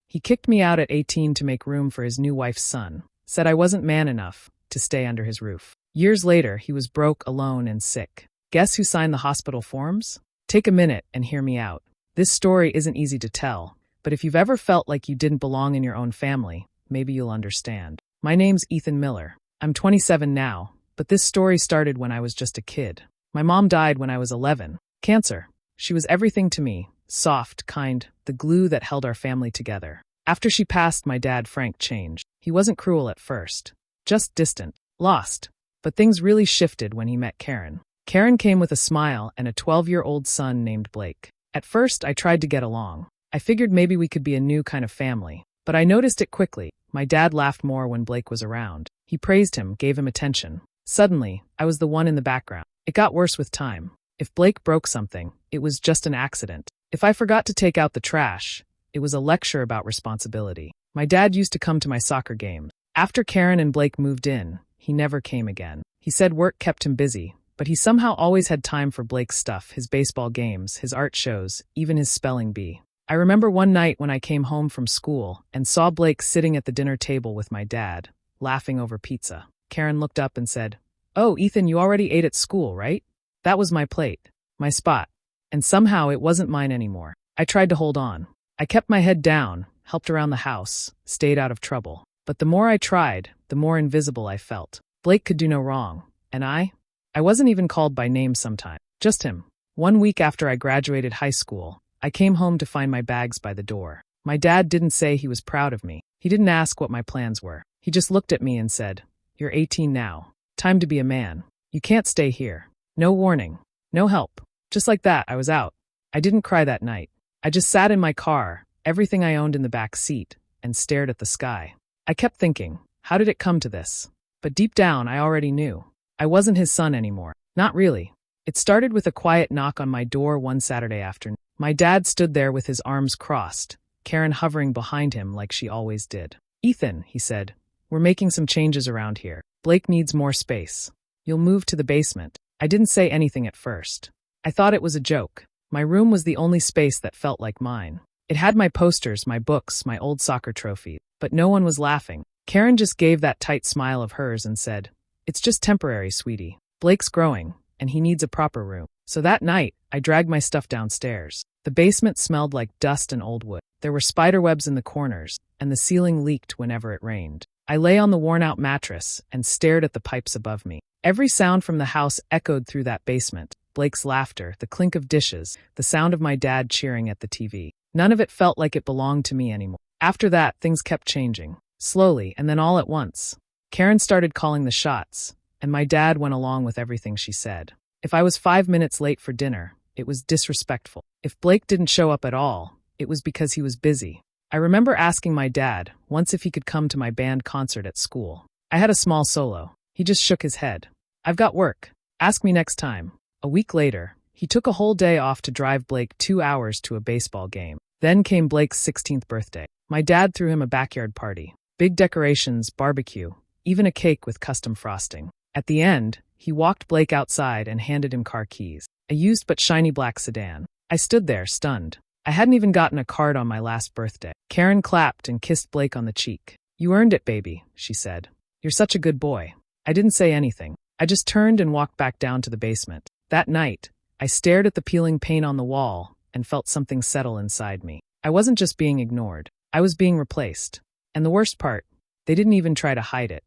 He kicked me out at 18 to make room for his new wife's son, said I wasn't man enough to stay under his roof. Years later, he was broke, alone, and sick. Guess who signed the hospital forms? Take a minute and hear me out. This story isn't easy to tell, but if you've ever felt like you didn't belong in your own family, maybe you'll understand. My name's Ethan Miller. I'm 27 now, but this story started when I was just a kid. My mom died when I was 11. Cancer. She was everything to me. Soft, kind, the glue that held our family together. After she passed, my dad, Frank, changed. He wasn't cruel at first. Just distant. Lost. But things really shifted when he met Karen. Karen came with a smile and a 12-year-old son named Blake. At first, I tried to get along. I figured maybe we could be a new kind of family. But I noticed it quickly. My dad laughed more when Blake was around. He praised him, gave him attention. Suddenly, I was the one in the background. It got worse with time. If Blake broke something, it was just an accident. If I forgot to take out the trash, it was a lecture about responsibility. My dad used to come to my soccer games. After Karen and Blake moved in, he never came again. He said work kept him busy, but he somehow always had time for Blake's stuff, his baseball games, his art shows, even his spelling bee. I remember one night when I came home from school and saw Blake sitting at the dinner table with my dad, laughing over pizza. Karen looked up and said, "Oh, Ethan, you already ate at school, right?" That was my plate, my spot. And somehow it wasn't mine anymore. I tried to hold on. I kept my head down, helped around the house, stayed out of trouble. But the more I tried, the more invisible I felt. Blake could do no wrong. And I wasn't even called by name sometimes. Just him. One week after I graduated high school, I came home to find my bags by the door. My dad didn't say he was proud of me. He didn't ask what my plans were. He just looked at me and said, "You're 18 now. Time to be a man. You can't stay here." No warning. No help. Just like that, I was out. I didn't cry that night. I just sat in my car, everything I owned in the back seat, and stared at the sky. I kept thinking, how did it come to this? But deep down, I already knew. I wasn't his son anymore. Not really. It started with a quiet knock on my door one Saturday afternoon. My dad stood there with his arms crossed, Karen hovering behind him like she always did. "Ethan," he said, "we're making some changes around here. Blake needs more space. You'll move to the basement." I didn't say anything at first. I thought it was a joke. My room was the only space that felt like mine. It had my posters, my books, my old soccer trophies, but no one was laughing. Karen just gave that tight smile of hers and said, "It's just temporary, sweetie. Blake's growing, and he needs a proper room." So that night, I dragged my stuff downstairs. The basement smelled like dust and old wood. There were spider webs in the corners, and the ceiling leaked whenever it rained. I lay on the worn-out mattress and stared at the pipes above me. Every sound from the house echoed through that basement. Blake's laughter, the clink of dishes, the sound of my dad cheering at the TV. None of it felt like it belonged to me anymore. After that, things kept changing. Slowly, and then all at once. Karen started calling the shots, and my dad went along with everything she said. If I was 5 minutes late for dinner, it was disrespectful. If Blake didn't show up at all, it was because he was busy. I remember asking my dad once if he could come to my band concert at school. I had a small solo. He just shook his head. "I've got work. Ask me next time." A week later, he took a whole day off to drive Blake 2 hours to a baseball game. Then came Blake's 16th birthday. My dad threw him a backyard party. Big decorations, barbecue, even a cake with custom frosting. At the end, he walked Blake outside and handed him car keys. A used but shiny black sedan. I stood there, stunned. I hadn't even gotten a card on my last birthday. Karen clapped and kissed Blake on the cheek. "You earned it, baby," she said. "You're such a good boy." I didn't say anything. I just turned and walked back down to the basement. That night, I stared at the peeling paint on the wall and felt something settle inside me. I wasn't just being ignored. I was being replaced. And the worst part, they didn't even try to hide it.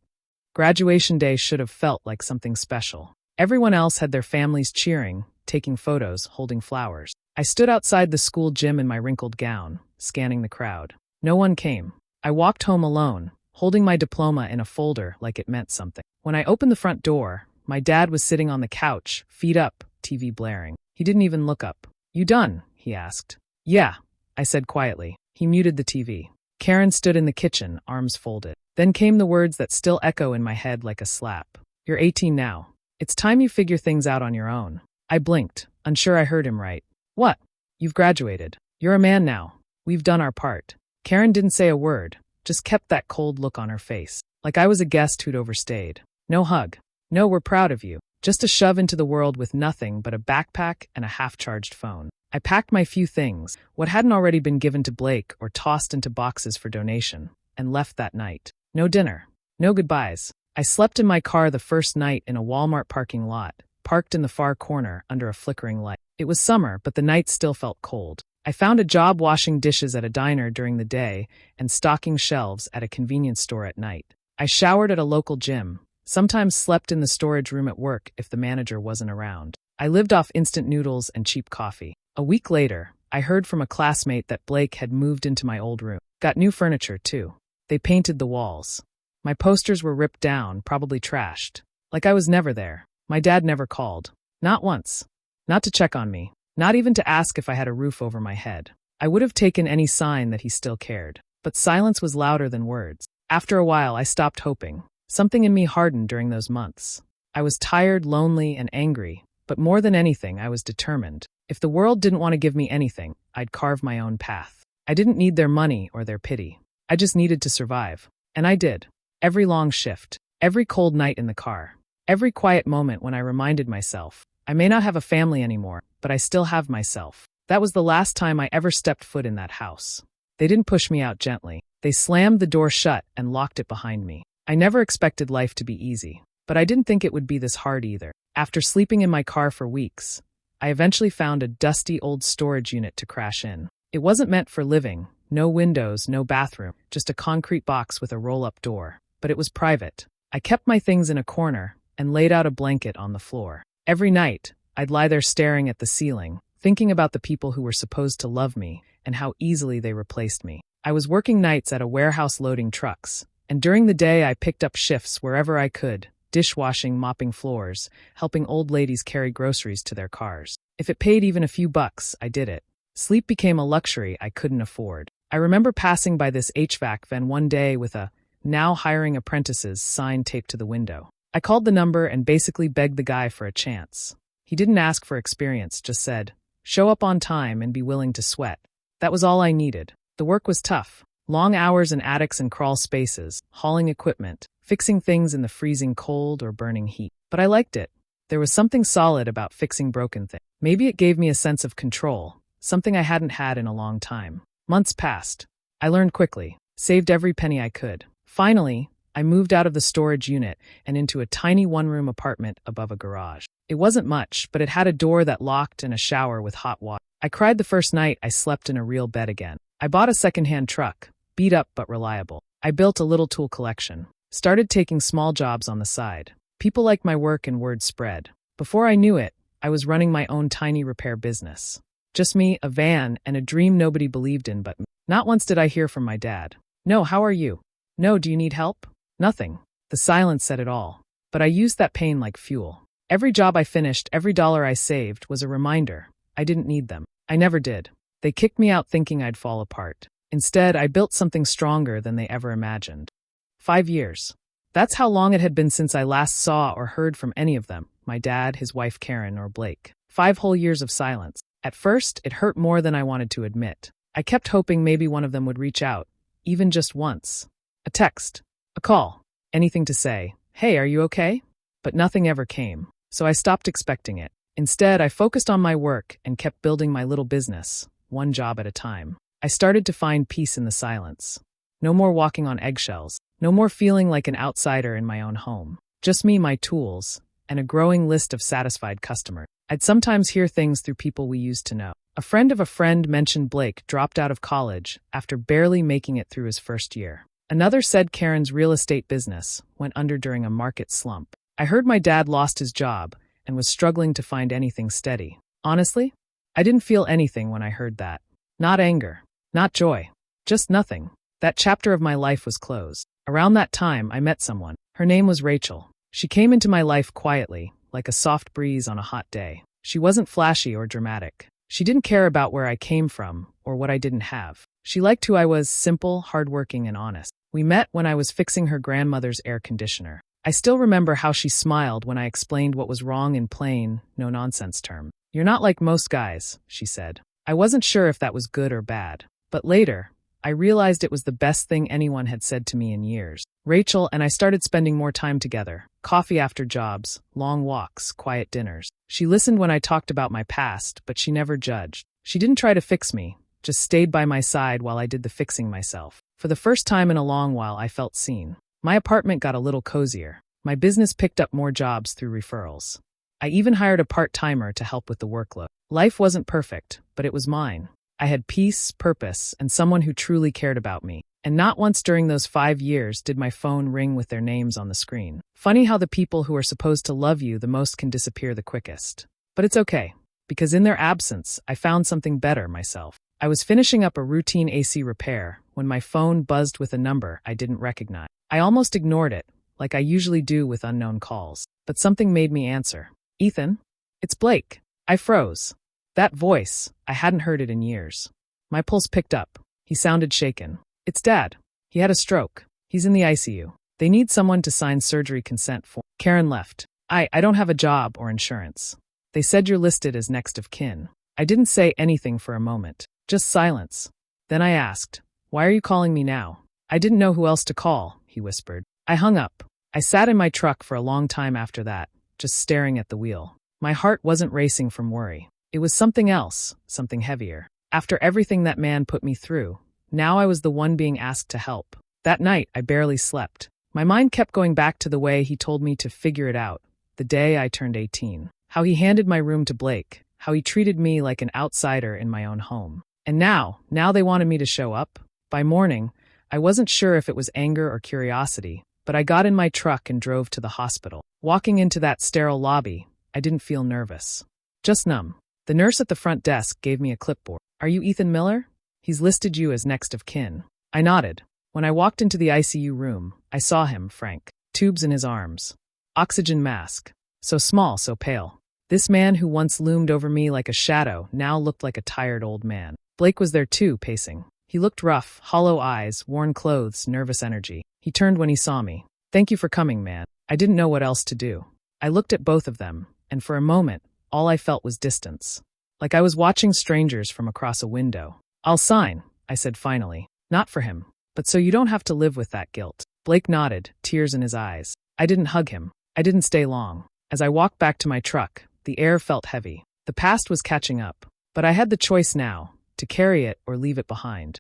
Graduation day should have felt like something special. Everyone else had their families cheering, taking photos, holding flowers. I stood outside the school gym in my wrinkled gown, scanning the crowd. No one came. I walked home alone, holding my diploma in a folder like it meant something. When I opened the front door, my dad was sitting on the couch, feet up, TV blaring. He didn't even look up. "You done?" he asked. "Yeah," I said quietly. He muted the TV. Karen stood in the kitchen, arms folded. Then came the words that still echo in my head like a slap. "You're 18 now. It's time you figure things out on your own." I blinked, unsure I heard him right. "What?" "You've graduated. You're a man now. We've done our part." Karen didn't say a word, just kept that cold look on her face, like I was a guest who'd overstayed. No hug. No, "we're proud of you." Just a shove into the world with nothing but a backpack and a half-charged phone. I packed my few things, what hadn't already been given to Blake or tossed into boxes for donation, and left that night. No dinner. No goodbyes. I slept in my car the first night in a Walmart parking lot, parked in the far corner under a flickering light. It was summer, but the night still felt cold. I found a job washing dishes at a diner during the day and stocking shelves at a convenience store at night. I showered at a local gym, sometimes slept in the storage room at work if the manager wasn't around. I lived off instant noodles and cheap coffee. A week later, I heard from a classmate that Blake had moved into my old room. Got new furniture, too. They painted the walls. My posters were ripped down, probably trashed. Like I was never there. My dad never called. Not once. Not to check on me. Not even to ask if I had a roof over my head. I would have taken any sign that he still cared. But silence was louder than words. After a while, I stopped hoping. Something in me hardened during those months. I was tired, lonely, and angry. But more than anything, I was determined. If the world didn't want to give me anything, I'd carve my own path. I didn't need their money or their pity. I just needed to survive. And I did. Every long shift. Every cold night in the car. Every quiet moment when I reminded myself, I may not have a family anymore, but I still have myself. That was the last time I ever stepped foot in that house. They didn't push me out gently. They slammed the door shut and locked it behind me. I never expected life to be easy, but I didn't think it would be this hard either. After sleeping in my car for weeks, I eventually found a dusty old storage unit to crash in. It wasn't meant for living. No windows, no bathroom, just a concrete box with a roll-up door. But it was private. I kept my things in a corner and laid out a blanket on the floor. Every night, I'd lie there staring at the ceiling, thinking about the people who were supposed to love me and how easily they replaced me. I was working nights at a warehouse loading trucks, and during the day I picked up shifts wherever I could, dishwashing, mopping floors, helping old ladies carry groceries to their cars. If it paid even a few bucks, I did it. Sleep became a luxury I couldn't afford. I remember passing by this HVAC van one day with a "Now hiring apprentices" sign taped to the window. I called the number and basically begged the guy for a chance. He didn't ask for experience, just said, "Show up on time and be willing to sweat." That was all I needed. The work was tough. Long hours in attics and crawl spaces, hauling equipment, fixing things in the freezing cold or burning heat. But I liked it. There was something solid about fixing broken things. Maybe it gave me a sense of control, something I hadn't had in a long time. Months passed. I learned quickly, saved every penny I could. Finally, I moved out of the storage unit and into a tiny one-room apartment above a garage. It wasn't much, but it had a door that locked and a shower with hot water. I cried the first night I slept in a real bed again. I bought a second-hand truck, beat up but reliable. I built a little tool collection, started taking small jobs on the side. People liked my work and word spread. Before I knew it, I was running my own tiny repair business. Just me, a van, and a dream nobody believed in but me. Not once did I hear from my dad. "No, how are you? No, do you need help?" Nothing. The silence said it all. But I used that pain like fuel. Every job I finished, every dollar I saved was a reminder. I didn't need them. I never did. They kicked me out thinking I'd fall apart. Instead, I built something stronger than they ever imagined. 5 years. That's how long it had been since I last saw or heard from any of them, my dad, his wife Karen, or Blake. 5 whole years of silence. At first, it hurt more than I wanted to admit. I kept hoping maybe one of them would reach out, even just once. A text. A call. Anything to say, "Hey, are you okay?" But nothing ever came, so I stopped expecting it. Instead, I focused on my work and kept building my little business, one job at a time. I started to find peace in the silence. No more walking on eggshells. No more feeling like an outsider in my own home. Just me, my tools, and a growing list of satisfied customers. I'd sometimes hear things through people we used to know. A friend of a friend mentioned Blake dropped out of college after barely making it through his first year. Another said Karen's real estate business went under during a market slump. I heard my dad lost his job and was struggling to find anything steady. Honestly, I didn't feel anything when I heard that. Not anger, not joy, just nothing. That chapter of my life was closed. Around that time, I met someone. Her name was Rachel. She came into my life quietly, like a soft breeze on a hot day. She wasn't flashy or dramatic. She didn't care about where I came from or what I didn't have. She liked who I was, simple, hardworking, and honest. We met when I was fixing her grandmother's air conditioner. I still remember how she smiled when I explained what was wrong in plain, no-nonsense terms. "You're not like most guys," she said. I wasn't sure if that was good or bad. But later, I realized it was the best thing anyone had said to me in years. Rachel and I started spending more time together. Coffee after jobs, long walks, quiet dinners. She listened when I talked about my past, but she never judged. She didn't try to fix me, just stayed by my side while I did the fixing myself. For the first time in a long while, I felt seen. My apartment got a little cozier. My business picked up more jobs through referrals. I even hired a part-timer to help with the workload. Life wasn't perfect, but it was mine. I had peace, purpose, and someone who truly cared about me. And not once during those 5 years did my phone ring with their names on the screen. Funny how the people who are supposed to love you the most can disappear the quickest. But it's okay, because in their absence, I found something better myself. I was finishing up a routine AC repair when my phone buzzed with a number I didn't recognize. I almost ignored it, like I usually do with unknown calls. But something made me answer. Ethan? It's Blake. I froze. That voice, I hadn't heard it in years. My pulse picked up. He sounded shaken. It's Dad. He had a stroke. He's in the ICU. They need someone to sign surgery consent form. Karen left. I don't have a job or insurance. They said you're listed as next of kin. I didn't say anything for a moment. Just silence. Then I asked, why are you calling me now? I didn't know who else to call, he whispered. I hung up. I sat in my truck for a long time after that, just staring at the wheel. My heart wasn't racing from worry. It was something else, something heavier. After everything that man put me through, now I was the one being asked to help. That night, I barely slept. My mind kept going back to the way he told me to figure it out, the day I turned 18. How he handed my room to Blake, how he treated me like an outsider in my own home. And now they wanted me to show up? By morning, I wasn't sure if it was anger or curiosity, but I got in my truck and drove to the hospital. Walking into that sterile lobby, I didn't feel nervous. Just numb. The nurse at the front desk gave me a clipboard. Are you Ethan Miller? He's listed you as next of kin. I nodded. When I walked into the ICU room, I saw him, Frank. Tubes in his arms. Oxygen mask. So small, so pale. This man who once loomed over me like a shadow now looked like a tired old man. Blake was there too, pacing. He looked rough, hollow eyes, worn clothes, nervous energy. He turned when he saw me. Thank you for coming, man. I didn't know what else to do. I looked at both of them, and for a moment, all I felt was distance. Like I was watching strangers from across a window. I'll sign, I said finally. Not for him, but so you don't have to live with that guilt. Blake nodded, tears in his eyes. I didn't hug him. I didn't stay long. As I walked back to my truck, the air felt heavy. The past was catching up, but I had the choice now, to carry it or leave it behind.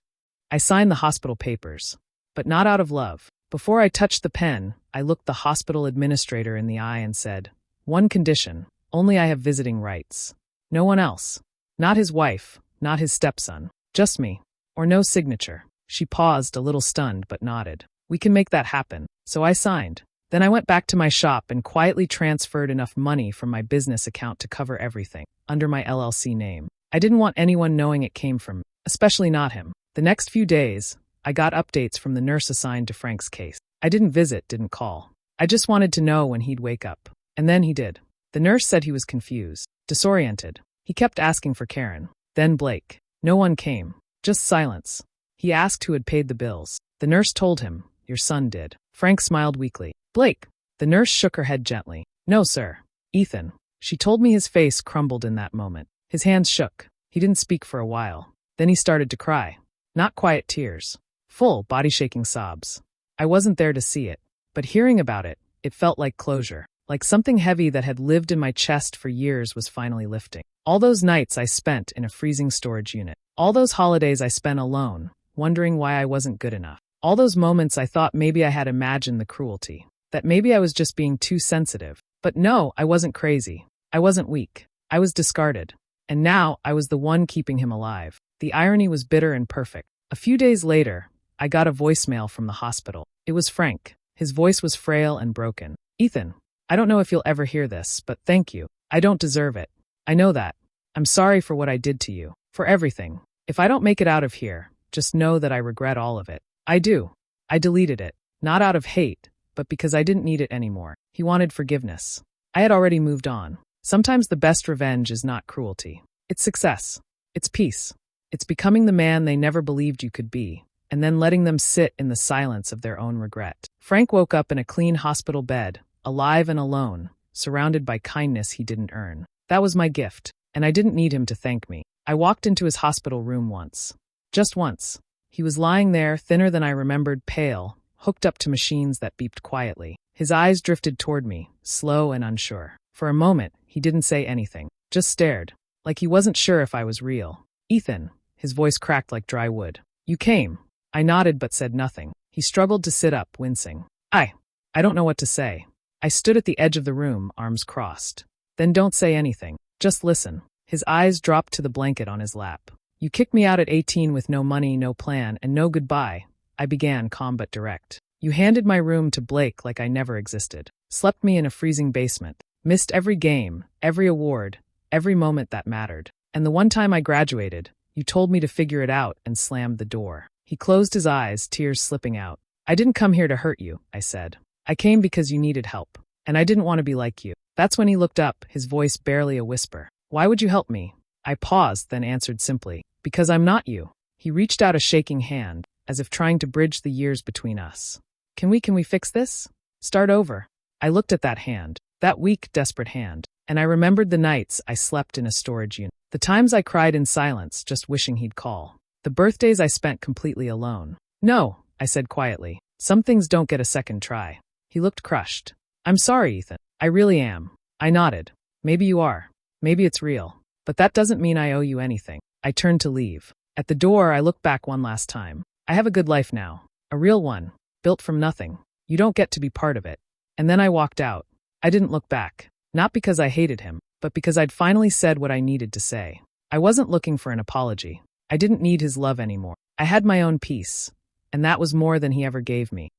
I signed the hospital papers, but not out of love. Before I touched the pen, I looked the hospital administrator in the eye and said, one condition, only I have visiting rights. No one else. Not his wife, not his stepson. Just me. Or no signature. She paused, a little stunned, but nodded. We can make that happen. So I signed. Then I went back to my shop and quietly transferred enough money from my business account to cover everything, under my LLC name. I didn't want anyone knowing it came from me, especially not him. The next few days, I got updates from the nurse assigned to Frank's case. I didn't visit, didn't call. I just wanted to know when he'd wake up. And then he did. The nurse said he was confused, disoriented. He kept asking for Karen. Then Blake. No one came. Just silence. He asked who had paid the bills. The nurse told him, your son did. Frank smiled weakly. Blake. The nurse shook her head gently. No, sir. Ethan. She told me his face crumbled in that moment. His hands shook. He didn't speak for a while. Then he started to cry. Not quiet tears. Full, body-shaking sobs. I wasn't there to see it. But hearing about it, it felt like closure. Like something heavy that had lived in my chest for years was finally lifting. All those nights I spent in a freezing storage unit. All those holidays I spent alone, wondering why I wasn't good enough. All those moments I thought maybe I had imagined the cruelty. That maybe I was just being too sensitive. But no, I wasn't crazy. I wasn't weak. I was discarded. And now I was the one keeping him alive. The irony was bitter and perfect. A few days later, I got a voicemail from the hospital. It was Frank. His voice was frail and broken. Ethan, I don't know if you'll ever hear this, but thank you. I don't deserve it. I know that. I'm sorry for what I did to you. For everything. If I don't make it out of here, just know that I regret all of it. I do. I deleted it. Not out of hate, but because I didn't need it anymore. He wanted forgiveness. I had already moved on. Sometimes the best revenge is not cruelty. It's success. It's peace. It's becoming the man they never believed you could be, and then letting them sit in the silence of their own regret. Frank woke up in a clean hospital bed, alive and alone, surrounded by kindness he didn't earn. That was my gift, and I didn't need him to thank me. I walked into his hospital room once. Just once. He was lying there, thinner than I remembered, pale, hooked up to machines that beeped quietly. His eyes drifted toward me, slow and unsure. For a moment, he didn't say anything, just stared, like he wasn't sure if I was real. Ethan. His voice cracked like dry wood. You came. I nodded but said nothing. He struggled to sit up, wincing. I don't know what to say. I stood at the edge of the room, arms crossed. Then don't say anything. Just listen. His eyes dropped to the blanket on his lap. You kicked me out at 18 with no money, no plan, and no goodbye. I began, calm but direct. You handed my room to Blake like I never existed. Slept me in a freezing basement. Missed every game, every award, every moment that mattered. And the one time I graduated, you told me to figure it out and slammed the door. He closed his eyes, tears slipping out. I didn't come here to hurt you, I said. I came because you needed help. And I didn't want to be like you. That's when he looked up, his voice barely a whisper. Why would you help me? I paused, then answered simply. Because I'm not you. He reached out a shaking hand, as if trying to bridge the years between us. Can we fix this? Start over. I looked at that hand, that weak, desperate hand, and I remembered the nights I slept in a storage unit. The times I cried in silence, just wishing he'd call. The birthdays I spent completely alone. No, I said quietly. Some things don't get a second try. He looked crushed. I'm sorry, Ethan. I really am. I nodded. Maybe you are. Maybe it's real. But that doesn't mean I owe you anything. I turned to leave. At the door, I looked back one last time. I have a good life now. A real one. Built from nothing. You don't get to be part of it. And then I walked out. I didn't look back. Not because I hated him, but because I'd finally said what I needed to say. I wasn't looking for an apology. I didn't need his love anymore. I had my own peace. And that was more than he ever gave me.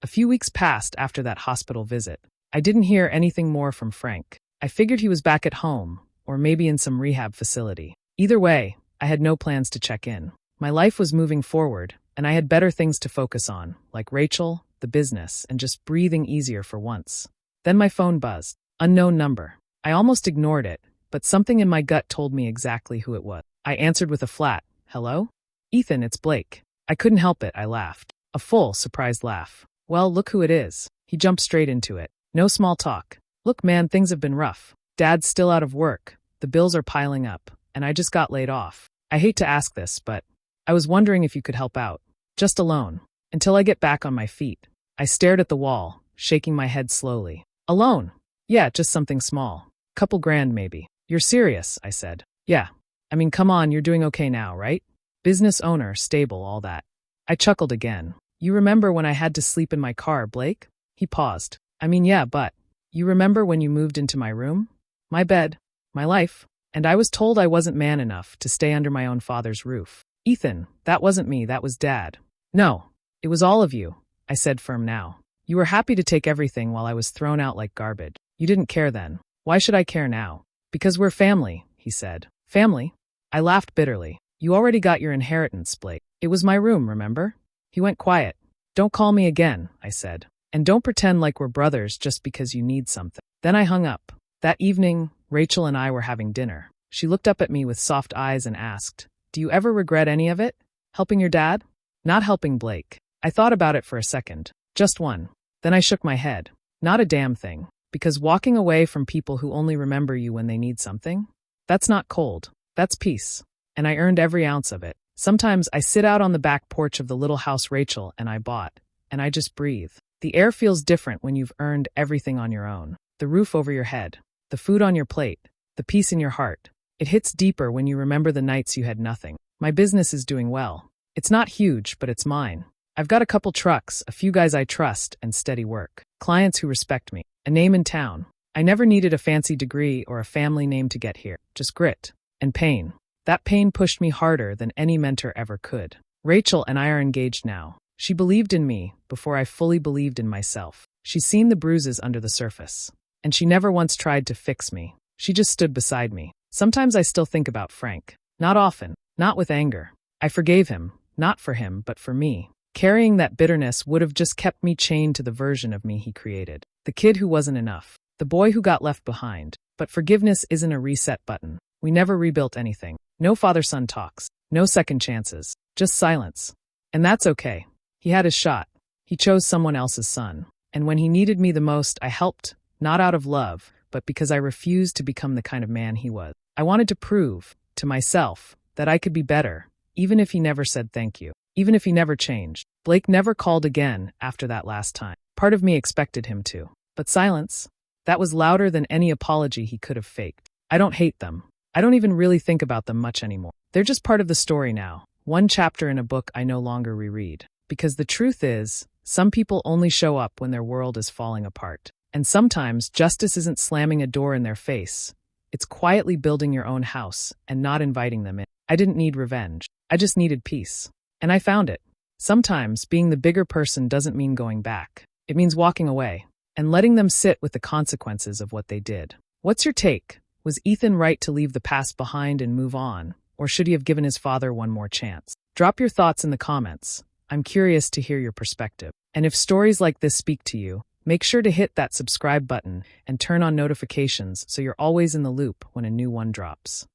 A few weeks passed after that hospital visit. I didn't hear anything more from Frank. I figured he was back at home, or maybe in some rehab facility. Either way, I had no plans to check in. My life was moving forward, and I had better things to focus on, like Rachel, the business, and just breathing easier for once. Then my phone buzzed. Unknown number. I almost ignored it, but something in my gut told me exactly who it was. I answered with a flat, hello? Ethan, it's Blake. I couldn't help it, I laughed. A full, surprised laugh. Well, look who it is. He jumped straight into it. No small talk. Look, man, things have been rough. Dad's still out of work. The bills are piling up, and I just got laid off. I hate to ask this, but I was wondering if you could help out. Just a loan. Until I get back on my feet. I stared at the wall, shaking my head slowly. A loan? Yeah, just something small. Couple grand maybe. You're serious, I said. Yeah. I mean, come on, you're doing okay now, right? Business owner, stable, all that. I chuckled again. You remember when I had to sleep in my car, Blake? He paused. I mean, yeah, but you remember when you moved into my room? My bed, my life, and I was told I wasn't man enough to stay under my own father's roof. Ethan, that wasn't me, that was Dad. No, it was all of you, I said firm now. You were happy to take everything while I was thrown out like garbage. You didn't care then. Why should I care now? Because we're family, he said. Family? I laughed bitterly. You already got your inheritance, Blake. It was my room, remember? He went quiet. Don't call me again, I said. And don't pretend like we're brothers just because you need something. Then I hung up. That evening, Rachel and I were having dinner. She looked up at me with soft eyes and asked, do you ever regret any of it? Helping your dad? Not helping Blake. I thought about it for a second. Just one. Then I shook my head. Not a damn thing. Because walking away from people who only remember you when they need something? That's not cold. That's peace. And I earned every ounce of it. Sometimes I sit out on the back porch of the little house Rachel and I bought, and I just breathe. The air feels different when you've earned everything on your own. The roof over your head, the food on your plate, the peace in your heart. It hits deeper when you remember the nights you had nothing. My business is doing well. It's not huge, but it's mine. I've got a couple trucks, a few guys I trust, and steady work. Clients who respect me. A name in town. I never needed a fancy degree or a family name to get here. Just grit. And pain. That pain pushed me harder than any mentor ever could. Rachel and I are engaged now. She believed in me before I fully believed in myself. She's seen the bruises under the surface. And she never once tried to fix me. She just stood beside me. Sometimes I still think about Frank. Not often. Not with anger. I forgave him. Not for him, but for me. Carrying that bitterness would have just kept me chained to the version of me he created. The kid who wasn't enough. The boy who got left behind. But forgiveness isn't a reset button. We never rebuilt anything. No father-son talks. No second chances. Just silence. And that's okay. He had his shot. He chose someone else's son. And when he needed me the most, I helped, not out of love, but because I refused to become the kind of man he was. I wanted to prove, to myself, that I could be better, even if he never said thank you. Even if he never changed. Blake never called again after that last time. Part of me expected him to. But silence? That was louder than any apology he could have faked. I don't hate them. I don't even really think about them much anymore. They're just part of the story now. One chapter in a book I no longer reread. Because the truth is, some people only show up when their world is falling apart. And sometimes justice isn't slamming a door in their face. It's quietly building your own house and not inviting them in. I didn't need revenge. I just needed peace. And I found it. Sometimes being the bigger person doesn't mean going back. It means walking away and letting them sit with the consequences of what they did. What's your take? Was Ethan right to leave the past behind and move on? Or should he have given his father one more chance? Drop your thoughts in the comments. I'm curious to hear your perspective. And if stories like this speak to you, make sure to hit that subscribe button and turn on notifications so you're always in the loop when a new one drops.